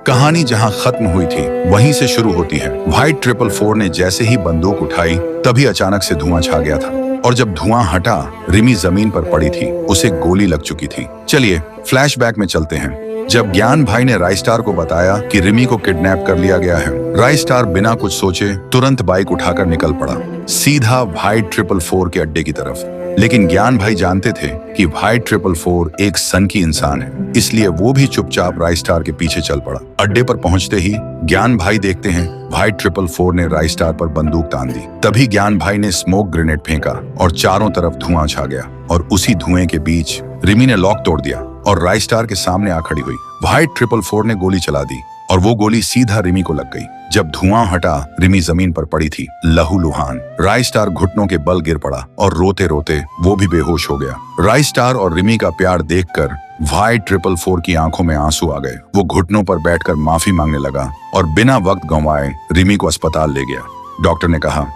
कहानी जहां खत्म हुई थी वहीं से शुरू होती है। व्हाइट 444 ने जैसे ही बंदूक उठाई तभी अचानक से धुआं छा गया था और जब धुआं हटा रिमी जमीन पर पड़ी थी, उसे गोली लग चुकी थी। चलिए फ्लैशबैक में चलते हैं। जब ज्ञान भाई ने राइस्टार को बताया कि रिमी को किडनैप कर लिया गया है, राइस्टार बिना कुछ सोचे तुरंत बाइक उठाकर निकल पड़ा, सीधा व्हाइट 444 के अड्डे की तरफ। लेकिन ज्ञान भाई जानते थे कि व्हाइट 444 एक सनकी इंसान है, इसलिए वो भी चुपचाप राइस्टार के पीछे चल पड़ा। अड्डे पर पहुंचते ही ज्ञान भाई देखते हैं व्हाइट 444 ने राइस्टार पर बंदूक तान दी। तभी ज्ञान भाई ने स्मोक ग्रेनेड फेंका और चारों तरफ धुआं छा गया और उसी धुएं के बीच रिमी ने लॉक तोड़ दिया और राइस्टार के सामने आ खड़ी हुई। व्हाइट 444 ने गोली चला दी और वो गोली सीधा रिमी को लग गई। जब धुआं हटा रिमी जमीन पर पड़ी थी लहूलुहान। राइस्टार घुटनों के बल गिर पड़ा और रोते रोते वो भी बेहोश हो गया। राइस्टार और रिमी का प्यार देखकर व्हाइट 444 की आंखों में आंसू आ गए। वो घुटनों पर बैठकर माफी मांगने लगा और बिना वक्त गंवाए रिमी को अस्पताल ले गया। डॉक्टर ने कहा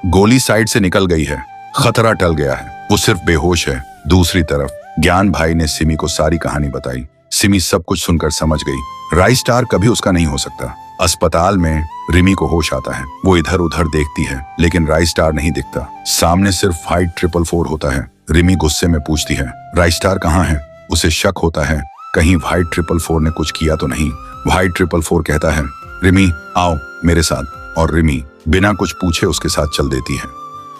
गोली साइड से निकल गई है, खतरा टल गया है, वो सिर्फ बेहोश है। दूसरी तरफ ज्ञान भाई ने सिमी को सारी कहानी बताई। सिमी सब कुछ सुनकर समझ गई राइस्टार कभी उसका नहीं हो सकता। अस्पताल में रिमी को होश आता है। वो इधर उधर देखती है लेकिन राइस्टार नहीं दिखता। सामने सिर्फ व्हाइट 444 होता है। रिमी गुस्से में पूछती है राइस्टार कहाँ है? उसे शक होता है कहीं व्हाइट 444 ने कुछ किया तो नहीं। व्हाइट 444 कहता है रिमी आओ मेरे साथ, और रिमी बिना कुछ पूछे उसके साथ चल देती है।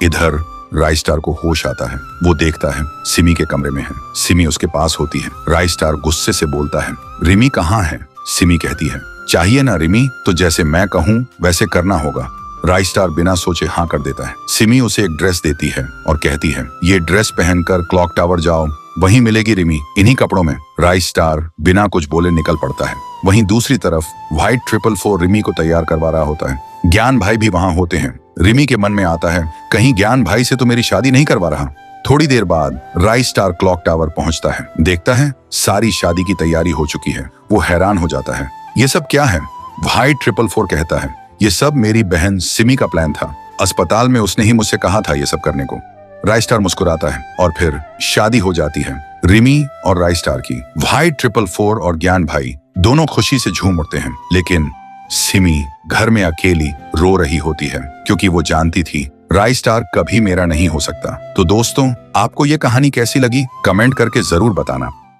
इधर राइस्टार को होश आता है। वो देखता है सिमी के कमरे में है। सिमी उसके पास होती है। राइस्टार गुस्से से बोलता है रिमी कहाँ है? सिमी कहती है चाहिए ना रिमी, तो जैसे मैं कहूँ वैसे करना होगा। राइस्टार बिना सोचे हाँ कर देता है। सिमी उसे एक ड्रेस देती है और कहती है ये ड्रेस पहनकर क्लॉक टावर जाओ, वहीं मिलेगी रिमी इन्हीं कपड़ों में। राइस्टार बिना कुछ बोले निकल पड़ता है। वहीं दूसरी तरफ व्हाइट 444 रिमी को तैयार करवा रहा होता है। ज्ञान भाई भी वहां होते हैं। रिमी के मन में आता है कहीं ज्ञान भाई से तो मेरी शादी नहीं करवा रहा। थोड़ी देर बाद राइस्टार क्लॉक टावर पहुंचता है। देखता है सारी शादी की तैयारी हो चुकी है। वो हैरान हो जाता है ये सब क्या है? व्हाइट 444 कहता है ये सब मेरी बहन सिमी का प्लान था। अस्पताल में उसने ही मुझसे कहा था ये सब करने को। राइस्टार मुस्कुराता है और फिर शादी हो जाती है रिमी और राइस्टार की। व्हाइट 444 और ज्ञान भाई दोनों खुशी से झूम उठते हैं, लेकिन सिमी घर में अकेली रो रही होती है क्योंकि वो जानती थी राइस्टार कभी मेरा नहीं हो सकता। तो दोस्तों आपको ये कहानी कैसी लगी कमेंट करके जरूर बताना।